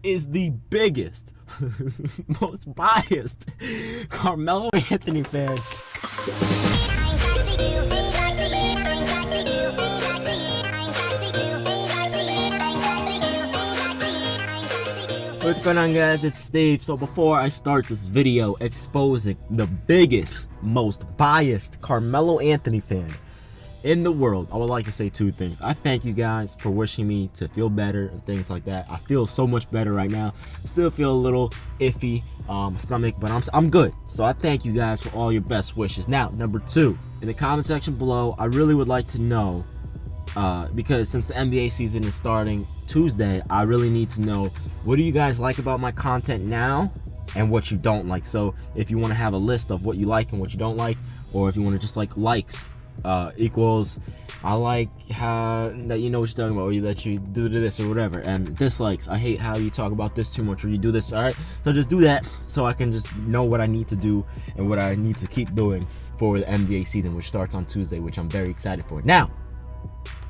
is the biggest, most biased Carmelo Anthony fan. What's going on, guys? It's Steve. So before I start this video exposing the biggest, most biased Carmelo Anthony fan in the world, I would like to say two things. I thank you guys for wishing me to feel better and things like that. I feel so much better right now. I still feel a little iffy stomach, but I'm good. So I thank you guys for all your best wishes. Now, number two, in the comment section below, I really would like to know, because since the NBA season is starting Tuesday, I really need to know, what do you guys like about my content now and what you don't like. So if you want to have a list of what you like and what you don't like, or if you want to just like likes equals I like how that you know what you're talking about, or that you do this or whatever, and dislikes, I hate how you talk about this too much, or you do this. All right, so just do that so I can just know what I need to do and what I need to keep doing for the NBA season, which starts on Tuesday, which I'm very excited for. Now,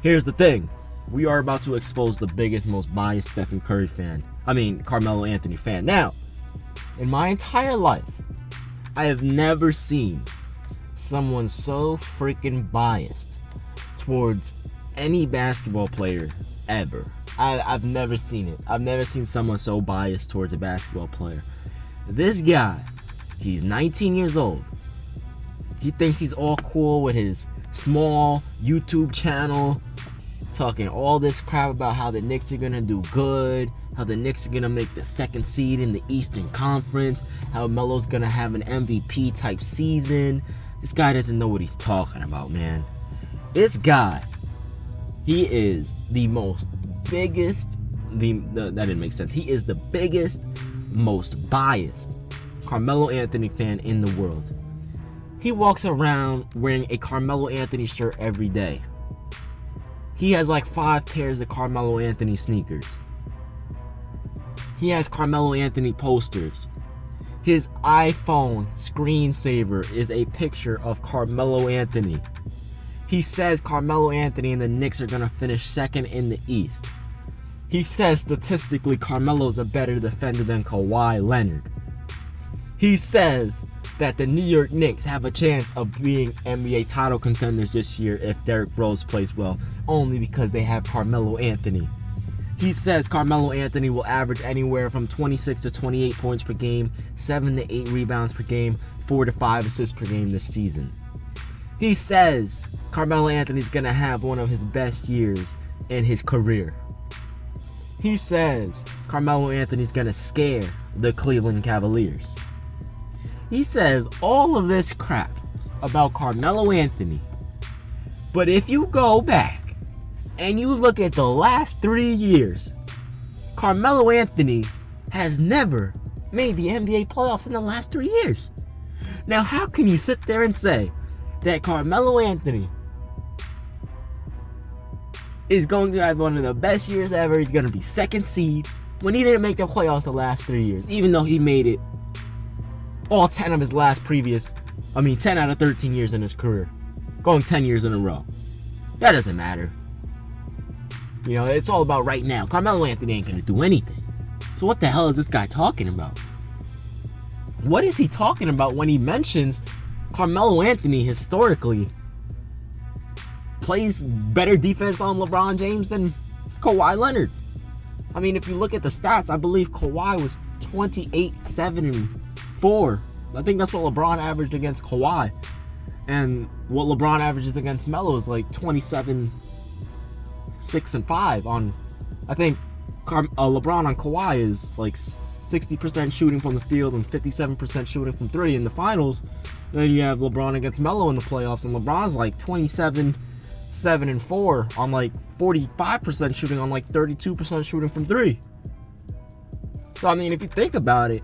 here's the thing. We are about to expose the biggest, most biased Carmelo Anthony fan. Now, in my entire life, I have never seen someone so freaking biased towards any basketball player ever. I've never seen it. I've never seen someone so biased towards a basketball player. This guy, he's 19 years old. He thinks he's all cool with his small YouTube channel, talking all this crap about how the Knicks are gonna do good, how the Knicks are gonna make the second seed in the Eastern Conference, how Melo's gonna have an MVP type season. This guy doesn't know what he's talking about, man. This guy, he is the biggest, that didn't make sense. He is the biggest, most biased Carmelo Anthony fan in the world. He walks around wearing a Carmelo Anthony shirt every day. He has like 5 pairs of Carmelo Anthony sneakers. He has Carmelo Anthony posters. His iPhone screensaver is a picture of Carmelo Anthony. He says Carmelo Anthony and the Knicks are going to finish second in the East. He says statistically Carmelo's a better defender than Kawhi Leonard. He says that the New York Knicks have a chance of being NBA title contenders this year if Derrick Rose plays well, only because they have Carmelo Anthony. He says Carmelo Anthony will average anywhere from 26 to 28 points per game, 7 to 8 rebounds per game, 4 to 5 assists per game this season. He says Carmelo Anthony's going to have one of his best years in his career. He says Carmelo Anthony's going to scare the Cleveland Cavaliers. He says all of this crap about Carmelo Anthony. But if you go back and you look at the last 3 years, Carmelo Anthony has never made the NBA playoffs in the last 3 years. Now, how can you sit there and say that Carmelo Anthony is going to have one of the best years ever, he's going to be second seed, when he didn't make the playoffs the last 3 years, even though he made it all 10 of his 10 out of 13 years in his career, going 10 years in a row? That doesn't matter. You know, it's all about right now. Carmelo Anthony ain't gonna do anything. So what the hell is this guy talking about? What is he talking about when he mentions Carmelo Anthony historically plays better defense on LeBron James than Kawhi Leonard? I mean, if you look at the stats, I believe Kawhi was 28, 7, and 4. I think that's what LeBron averaged against Kawhi. And what LeBron averages against Melo is like 27, 6, and 5 on, I think LeBron on Kawhi is like 60% shooting from the field and 57% shooting from 3 in the finals. Then you have LeBron against Melo in the playoffs, and LeBron's like 27, 7, and 4 on like 45% shooting on like 32% shooting from 3. So I mean, if you think about it,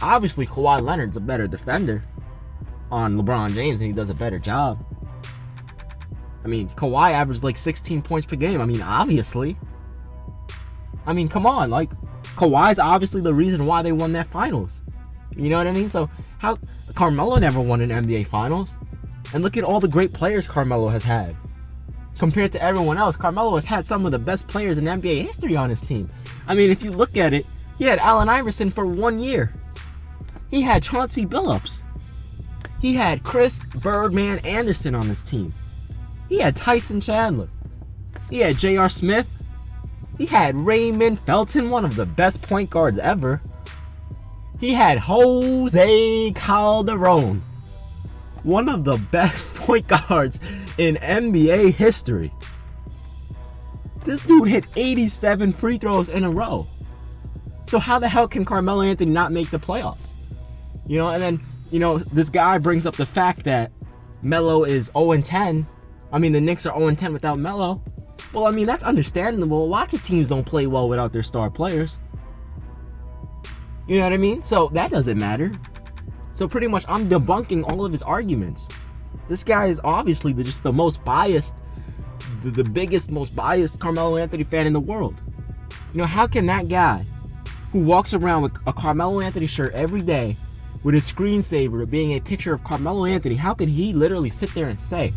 obviously Kawhi Leonard's a better defender on LeBron James, and he does a better job. I mean, Kawhi averaged like 16 points per game. I mean, obviously. I mean, come on. Like, Kawhi's obviously the reason why they won that finals. You know what I mean? So, how Carmelo never won an NBA finals. And look at all the great players Carmelo has had. Compared to everyone else, Carmelo has had some of the best players in NBA history on his team. I mean, if you look at it, He had Allen Iverson for 1 year. He had Chauncey Billups. He had Chris Birdman Anderson on his team. He had Tyson Chandler. He had J.R. Smith. He had Raymond Felton, one of the best point guards ever. He had Jose Calderon, one of the best point guards in NBA history. This dude hit 87 free throws in a row. So how the hell can Carmelo Anthony not make the playoffs? And then, this guy brings up the fact that Melo is 0-10. I mean, the Knicks are 0-10 without Melo. Well, I mean, that's understandable. Lots of teams don't play well without their star players. You know what I mean? So that doesn't matter. So pretty much I'm debunking all of his arguments. This guy is obviously just the most biased, the biggest, most biased Carmelo Anthony fan in the world. How can that guy who walks around with a Carmelo Anthony shirt every day with his screensaver being a picture of Carmelo Anthony, how can he literally sit there and say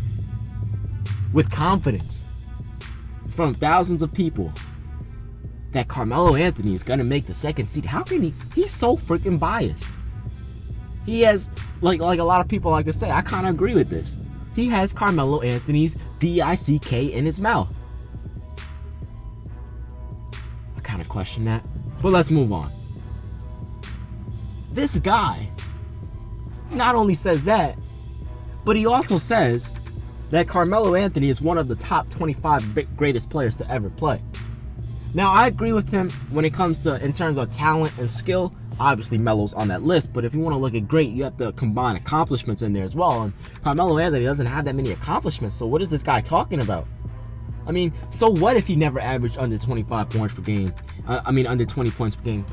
with confidence in front of thousands of people that Carmelo Anthony is going to make the second seed? How can he? He's so freaking biased. He has, like a lot of people like to say, I kind of agree with this. He has Carmelo Anthony's D-I-C-K in his mouth. I kind of question that. But let's move on. This guy not only says that, but he also says that Carmelo Anthony is one of the top 25 greatest players to ever play. Now, I agree with him when it comes to, in terms of talent and skill. Obviously, Melo's on that list, but if you want to look at great, you have to combine accomplishments in there as well. And Carmelo Anthony doesn't have that many accomplishments, so what is this guy talking about? I mean, so what if he never averaged under 25 points per game? Under 20 points per game.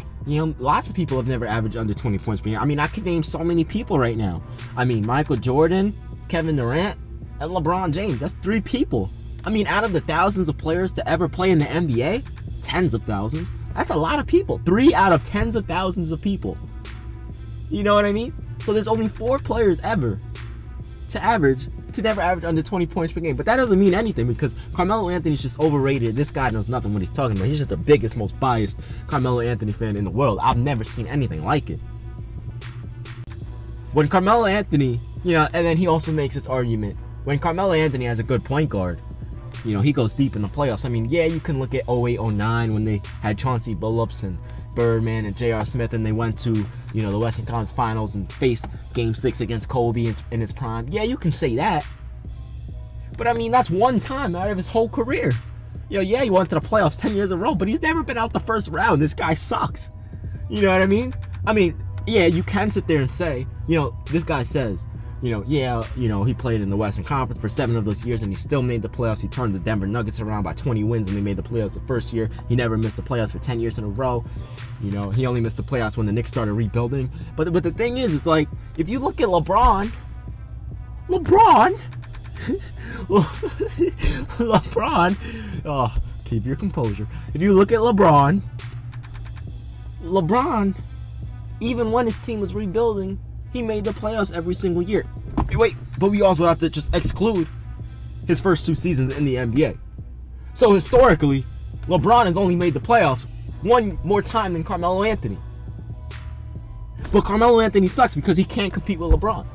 Lots of people have never averaged under 20 points per game. I mean, I could name so many people right now. Michael Jordan, Kevin Durant, and LeBron James. That's 3 people. Out of the thousands of players to ever play in the NBA, tens of thousands, that's a lot of people. 3 out of tens of thousands of people. You know what I mean? So there's only 4 players ever to never average under 20 points per game. But that doesn't mean anything because Carmelo Anthony's just overrated. This guy knows nothing what he's talking about. He's just the biggest, most biased Carmelo Anthony fan in the world. I've never seen anything like it. When Carmelo Anthony, and then he also makes this argument. When Carmelo Anthony has a good point guard, he goes deep in the playoffs. You can look at 08-09 when they had Chauncey Billups and Birdman and J.R. Smith and they went to, the Western Conference Finals and faced Game 6 against Kobe in his prime. Yeah, you can say that. But that's one time out of his whole career. He went to the playoffs 10 years in a row, but he's never been out the first round. This guy sucks. You know what I mean? Yeah, you can sit there and say, this guy says, he played in the Western Conference for 7 of those years and he still made the playoffs. He turned the Denver Nuggets around by 20 wins and they made the playoffs the first year. He never missed the playoffs for 10 years in a row. He only missed the playoffs when the Knicks started rebuilding. But the thing is, it's like, if you look at LeBron, oh, keep your composure. If you look at LeBron, even when his team was rebuilding, he made the playoffs every single year. Wait, but we also have to just exclude his first 2 seasons in the NBA. So historically, LeBron has only made the playoffs 1 more time than Carmelo Anthony. But Carmelo Anthony sucks because he can't compete with LeBron.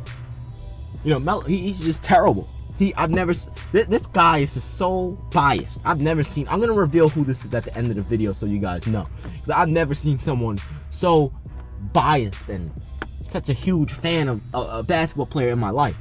He's just terrible. This guy is just so biased. I've never seen. I'm gonna reveal who this is at the end of the video so you guys know. Because I've never seen someone so biased and such a huge fan of a basketball player in my life.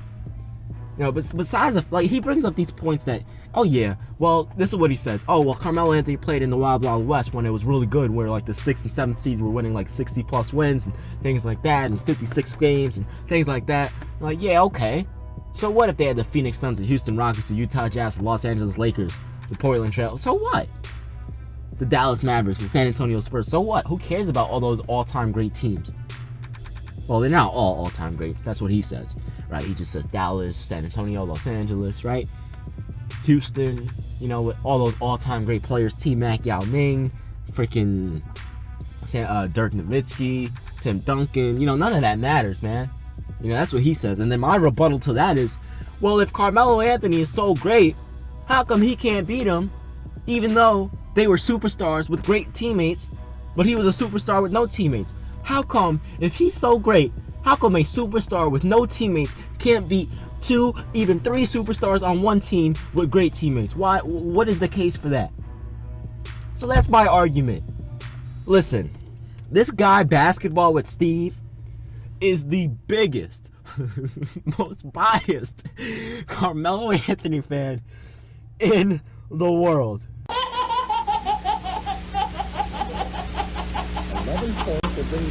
But besides, he brings up these points that, oh yeah, well, this is what he says. Oh, well, Carmelo Anthony played in the Wild Wild West when it was really good, where the 6th and 7th seeds were winning 60 plus wins and things like that, and 56 games and things like that. Yeah, okay. So what if they had the Phoenix Suns, the Houston Rockets, the Utah Jazz, the Los Angeles Lakers, the Portland Trail? So what? The Dallas Mavericks, the San Antonio Spurs. So what? Who cares about all those all-time great teams? Well, they're not all-time greats. That's what he says, right? He just says Dallas, San Antonio, Los Angeles, right? Houston, with all those all-time great players. T-Mac, Yao Ming, freaking Dirk Nowitzki, Tim Duncan. None of that matters, man. That's what he says. And then my rebuttal to that is, well, if Carmelo Anthony is so great, how come he can't beat him, even though they were superstars with great teammates but he was a superstar with no teammates. How come, if he's so great, how come a superstar with no teammates can't beat 2, even 3 superstars on one team with great teammates? Why? What is the case for that? So that's my argument. Listen, this guy, Basketball with Steve, is the biggest, most biased Carmelo Anthony fan in the world. 11 points to bring